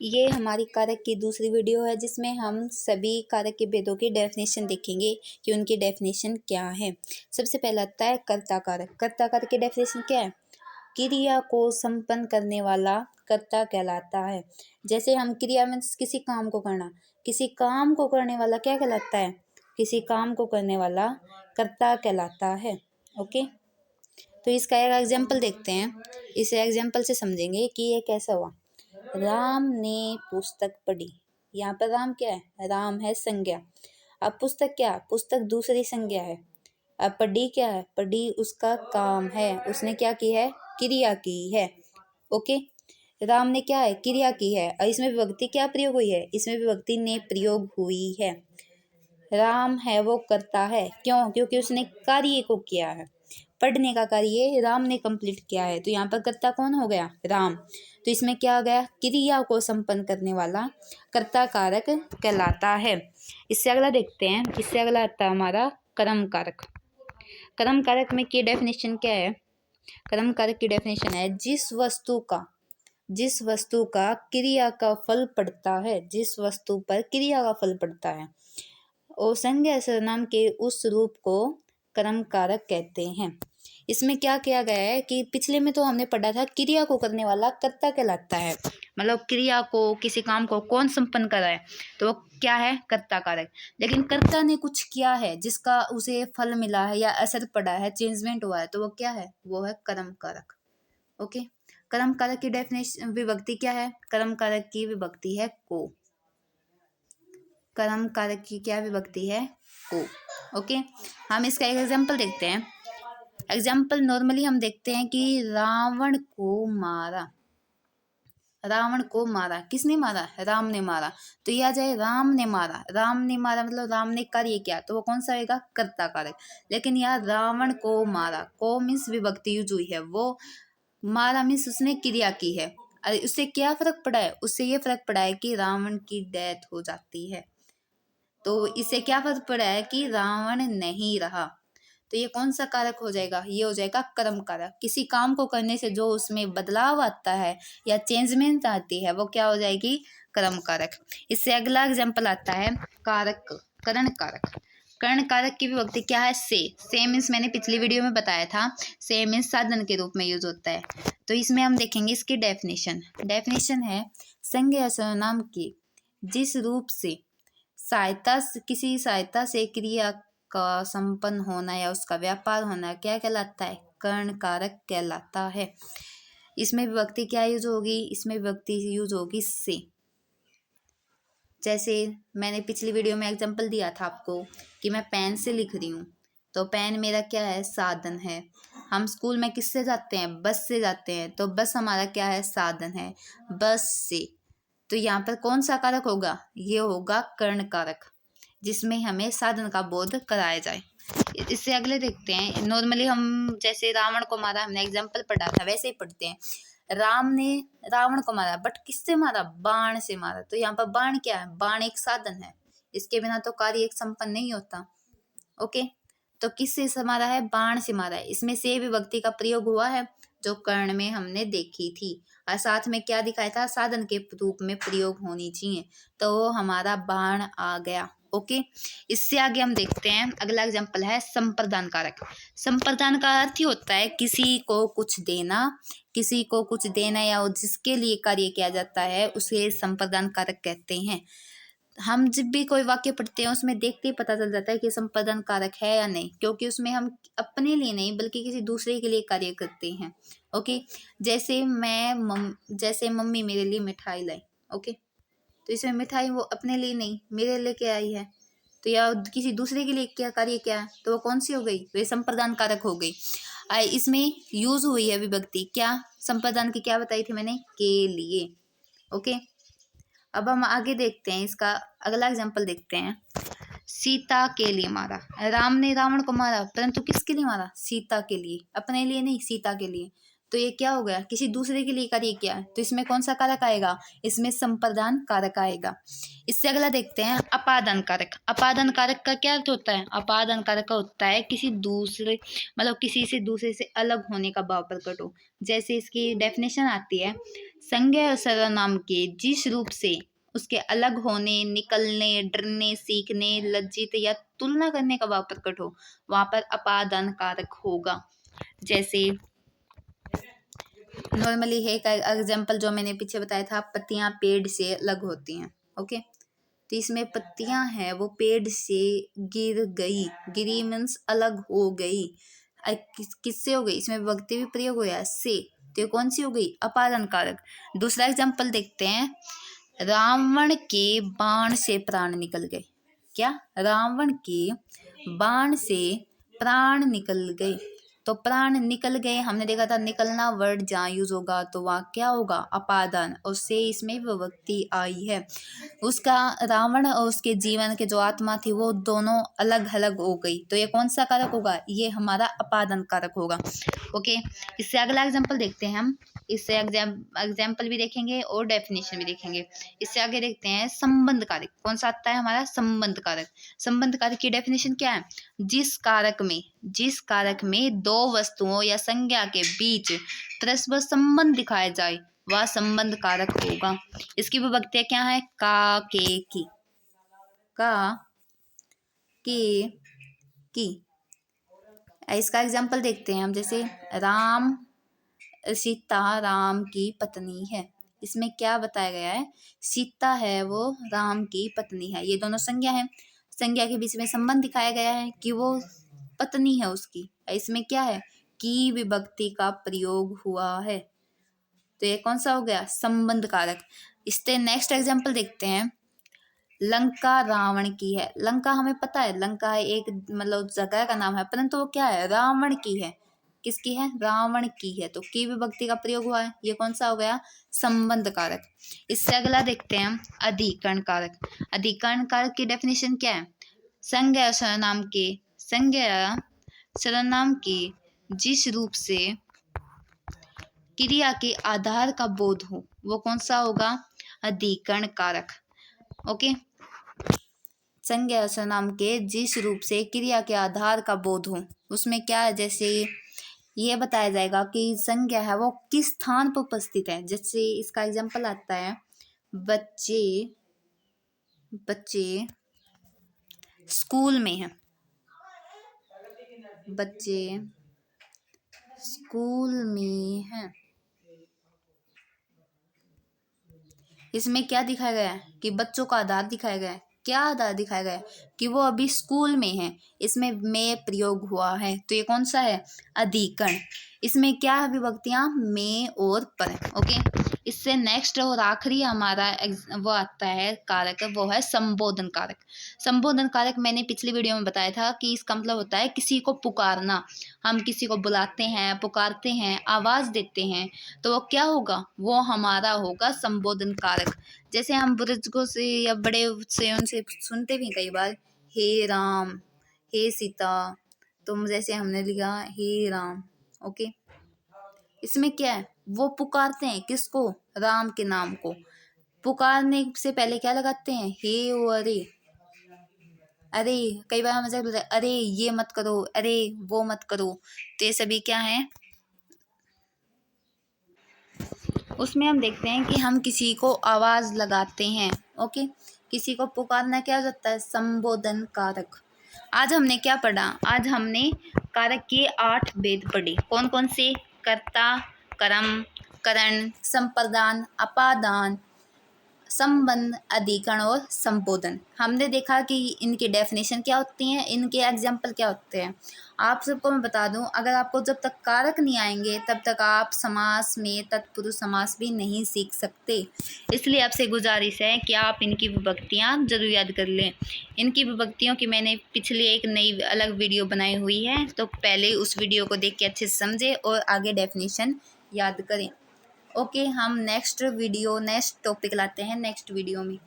ये हमारी कारक की दूसरी वीडियो है जिसमें हम सभी कारक के भेदों की डेफिनेशन देखेंगे कि उनकी डेफिनेशन क्या है। सबसे पहला आता है कर्ता कारक। कर्ता कारक की डेफिनेशन क्या है? क्रिया को संपन्न करने वाला कर्ता कहलाता है। जैसे हम क्रिया में किसी काम को करना, किसी काम को करने वाला क्या कहलाता है? किसी काम को करने वाला कर्ता कहलाता है। ओके, तो इसका एक एग्जाम्पल देखते हैं। इस एग्जाम्पल से समझेंगे कि ये कैसा हुआ। राम ने पुस्तक पढ़ी। यहाँ पर राम क्या है? राम है संज्ञा। अब पुस्तक क्या? पुस्तक दूसरी संज्ञा है। अब पढ़ी क्या है? पढ़ी उसका काम है। उसने क्या की है? क्रिया की है। ओके, राम ने क्या है? क्रिया की है। और इसमें विभक्ति क्या प्रयोग हुई है? इसमें विभक्ति ने प्रयोग हुई है। राम है वो करता है। क्यों? क्योंकि उसने कार्य को किया है। पढ़ने का कार्य राम ने कंप्लीट किया है, तो यहाँ पर कर्ता कौन हो गया? राम। तो इसमें क्या आ गया? क्रिया को संपन्न करने वाला कर्ता कारक कहलाता है। इससे अगला देखते हैं। इससे अगला आता है हमारा कर्म कारक। कर्म कारक में की डेफिनेशन क्या है? कर्म कारक की डेफिनेशन है जिस वस्तु का क्रिया का फल पड़ता है, जिस वस्तु पर क्रिया का फल पड़ता है और संज्ञा सर्वनाम के उस रूप को कर्म कारक कहते हैं। इसमें क्या किया गया है कि पिछले में तो हमने पढ़ा था क्रिया को करने वाला कर्ता कहलाता है, मतलब क्रिया को, किसी काम को कौन संपन्न कर रहा है, तो वो क्या है? कर्ता कारक। लेकिन कर्ता ने कुछ किया है जिसका उसे फल मिला है या असर पड़ा है, चेंजमेंट हुआ है, तो वो क्या है? वो है कर्म कारक। ओके, कर्म कारक की डेफिनेशन, विभक्ति क्या है? कर्म कारक की विभक्ति है को। कर्म कारक की क्या विभक्ति है? को। ओके, हम इसका एक एग्जाम्पल देखते हैं। एग्जाम्पल नॉर्मली हम देखते हैं कि रावण को मारा। रावण को मारा, किसने मारा? राम ने मारा। तो यह आ जाए राम ने मारा। राम ने मारा मतलब राम ने कार्य किया, तो वो कौन सा आएगा? कर्ता कारक। लेकिन यहाँ रावण को मारा, को मीन्स विभक्ति यूज हुई है, वो मारा मीन्स उसने क्रिया की है। अरे उससे क्या फर्क पड़ा है? उससे ये फर्क पड़ा है कि रावण की डेथ हो जाती है। तो इससे क्या फर्क पड़ा है कि रावण नहीं रहा। तो ये कौन सा कारक हो जाएगा? ये हो जाएगा कर्म कारक। किसी काम को करने से जो उसमें बदलाव आता है या चेंजमेंट आती है, वो क्या हो जाएगी? कर्म कारक। इससे अगला एग्जाम्पल आता है कारक, करण कारक। करण कारक की विभक्ति क्या है? से मीन्स मैंने पिछली वीडियो में बताया था, से मीन्स साधन के रूप में यूज होता है। तो इसमें हम देखेंगे इसकी डेफिनेशन है संज्ञा सर्वनाम की जिस रूप से किसी सहायता से क्रिया का संपन्न होना या उसका व्यापार होना क्या कहलाता है? कर्ण कारक कहलाता है। इसमें विभक्ति क्या यूज होगी? इसमें विभक्ति यूज होगी से। जैसे मैंने पिछली वीडियो में एग्जांपल दिया था आपको कि मैं पेन से लिख रही हूँ, तो पेन मेरा क्या है? साधन है। हम स्कूल में किससे जाते हैं? बस से जाते हैं, तो बस हमारा क्या है? साधन है, बस से। तो यहाँ पर कौन सा कारक होगा? ये होगा कर्ण कारक, जिसमें हमें साधन का बोध कराया जाए। इससे अगले देखते हैं। नॉर्मली हम जैसे रावण को मारा, हमने एग्जाम्पल पढ़ा था, वैसे ही पढ़ते हैं। राम ने रावण को मारा, बट किससे मारा? बाण से मारा। तो यहाँ पर बाण क्या है? बाण एक साधन है, इसके बिना तो कार्य एक संपन्न नहीं होता। ओके, तो किससे मारा है? बाण से मारा है। इसमें से विभक्ति का प्रयोग हुआ है जो कर्ण में हमने देखी थी, और साथ में क्या दिखाया था? साधन के रूप में प्रयोग होनी चाहिए, तो हमारा बाण आ गया। ओके, इससे आगे हम देखते हैं। अगला एग्जाम्पल है संप्रदान कारक। संप्रदान का अर्थ ही होता है किसी को कुछ देना, किसी को कुछ देना या जिसके लिए कार्य किया जाता है उसे संप्रदान कारक कहते हैं। हम जब भी कोई वाक्य पढ़ते हैं उसमें देखते ही पता चल जाता है कि संपादन कारक है या नहीं, क्योंकि उसमें हम अपने लिए नहीं बल्कि किसी दूसरे के लिए कार्य करते हैं। ओके, जैसे मम्मी मेरे लिए मिठाई लाई। ओके, तो इसमें मिठाई वो अपने लिए नहीं मेरे लेके आई है, तो या किसी दूसरे के लिए क्या कार्य किया है, तो वो कौन सी हो गई? वे संप्रदान कारक हो गई। इसमें यूज हुई है विभक्ति क्या? संप्रदान की क्या बताई थी मैंने? के लिए। ओके, अब हम आगे देखते हैं। इसका अगला एग्जाम्पल देखते हैं। सीता के लिए मारा। राम ने रावण को मारा, परंतु किसके लिए मारा? सीता के लिए, अपने लिए नहीं, सीता के लिए। तो ये क्या हो गया, किसी दूसरे के लिए कार्य किया है, तो इसमें कौन सा कारक आएगा, इसमें संप्रदान कारक आएगा। इससे अगला देखते हैं अपादान कारक। अपादान कारक का क्या अर्थ होता है, अपादान कारक का होता है किसी दूसरे मतलब किसी से दूसरे से अलग होने का भाव प्रकट हो। जैसे इसकी डेफिनेशन आती है, संज्ञा और सर्वनाम के जिस रूप से उसके अलग होने, निकलने, डरने, सीखने, लज्जित या तुलना करने का भाव प्रकट हो, वहां पर अपादान कारक होगा। जैसे नॉर्मली है एक एग्जाम्पल जो मैंने पीछे बताया था, पत्तियां पेड़ से अलग होती हैं। ओके, तो इसमें पत्तियां हैं वो पेड़ से गिर गई, गिरी मीन्स अलग हो गई। किससे हो गई, इसमें विभक्ति भी प्रयोग हुआ से, तो ये कौन सी हो गई, अपादान कारक। दूसरा एग्जाम्पल देखते हैं, रावण के बाण से प्राण निकल गए। क्या, रावण के बाण से प्राण निकल गए। तो प्राण निकल गए, हमने देखा था निकलना वर्ड जहाँ यूज होगा तो वहाँ क्या होगा, अपादान, और से इसमें विभक्ति आई है। उसका रावण और उसके जीवन के जो आत्मा थी वो दोनों अलग अलग हो गई, तो ये कौन सा कारक होगा, ये हमारा अपादान कारक होगा। ओके, इससे अगला एग्जाम्पल देखते हैं हम। इससे एग्जाम्पल भी देखेंगे और डेफिनेशन भी देखेंगे। इससे आगे देखते हैं संबंध कारक। कौन सा आता है हमारा, संबंध कारक। संबंध कारक की डेफिनेशन क्या है, जिस कारक में दो वस्तुओं या संज्ञा के बीच परस्पर संबंध दिखाया जाए वह संबंध कारक होगा। इसकी विभक्तियां क्या है, का, के, की। का, के, की। इसका एग्जाम्पल देखते हैं हम। जैसे सीता राम की पत्नी है। इसमें क्या बताया गया है, सीता है वो राम की पत्नी है, ये दोनों संज्ञा है। संज्ञा के बीच में संबंध दिखाया गया है कि वो पत्नी है उसकी। इसमें क्या है, की विभक्ति का प्रयोग हुआ है, तो ये कौन सा हो गया, संबंध कारक। इससे नेक्स्ट एग्जाम्पल देखते हैं, लंका रावण की है। लंका हमें पता है, लंका है एक मतलब जगह का नाम है, परंतु वो क्या है, रावण की है। किसकी है, रावण की है, तो की विभक्ति का प्रयोग हुआ है, ये कौन सा हो गया, संबंध कारक। इससे अगला देखते हैं अधिकरण कारक। अधिकरण कारक की डेफिनेशन क्या है, संज्ञा सर्वनाम के जिस रूप से क्रिया के आधार का बोध हो वो कौन सा होगा, अधिकरण कारक। ओके, संज्ञा सर्वनाम के जिस रूप से क्रिया के आधार का बोध हो, उसमें क्या है, जैसे ये बताया जाएगा कि संज्ञा है वो किस स्थान पर उपस्थित है। जैसे इसका एग्जांपल आता है, बच्चे स्कूल में हैं, बच्चे स्कूल में हैं। इसमें क्या दिखाया गया है कि बच्चों का आधार दिखाया गया है। क्या आधार दिखाया गया है, कि वो अभी स्कूल में हैं। इसमें में प्रयोग हुआ है, तो ये कौन सा है, अधिकरण। इसमें क्या है, विभक्तियां में और पर। ओके, इससे नेक्स्ट और आखिरी हमारा वो आता है कारक, वो है संबोधन कारक। संबोधन कारक मैंने पिछली वीडियो में बताया था कि इसका मतलब होता है किसी को पुकारना। हम किसी को बुलाते हैं, पुकारते हैं, आवाज देते हैं, तो वो क्या होगा, वो हमारा होगा संबोधन कारक। जैसे हम बुजुर्गों से या बड़े से उनसे सुनते भी कई बार, हे राम, हे सीता, तो जैसे हमने लिखा हे राम। ओके, इसमें क्या है, वो पुकारते हैं किसको, राम के नाम को। पुकारने से पहले क्या लगाते हैं, हे ओ अरे। अरे, कई बार हम ऐसे बोलते हैं, अरे ये मत करो, अरे वो मत करो, तो ये सभी क्या है, उसमें हम देखते हैं कि हम किसी को आवाज लगाते हैं। ओके, किसी को पुकारना क्या हो जाता है, संबोधन कारक। आज हमने क्या पढ़ा, आज हमने कारक के 8 भेद पढ़े। कौन कौन से, कर्ता, कर्म, करण, संप्रदान, अपादान, संबंध, अधिकरण और संबोधन। हमने देखा कि इनकी डेफिनेशन क्या होती हैं, इनके एग्जाम्पल क्या होते हैं। आप सबको मैं बता दूं, अगर आपको जब तक कारक नहीं आएंगे तब तक आप समास में तत्पुरुष समास भी नहीं सीख सकते। इसलिए आपसे गुजारिश है कि आप इनकी विभक्तियां जरूर याद कर लें। इनकी विभक्तियों की मैंने पिछली एक नई अलग वीडियो बनाई हुई है, तो पहले उस वीडियो को देख के अच्छे से समझें और आगे डेफिनेशन याद करें। ओके, हम नेक्स्ट टॉपिक लाते हैं नेक्स्ट वीडियो में।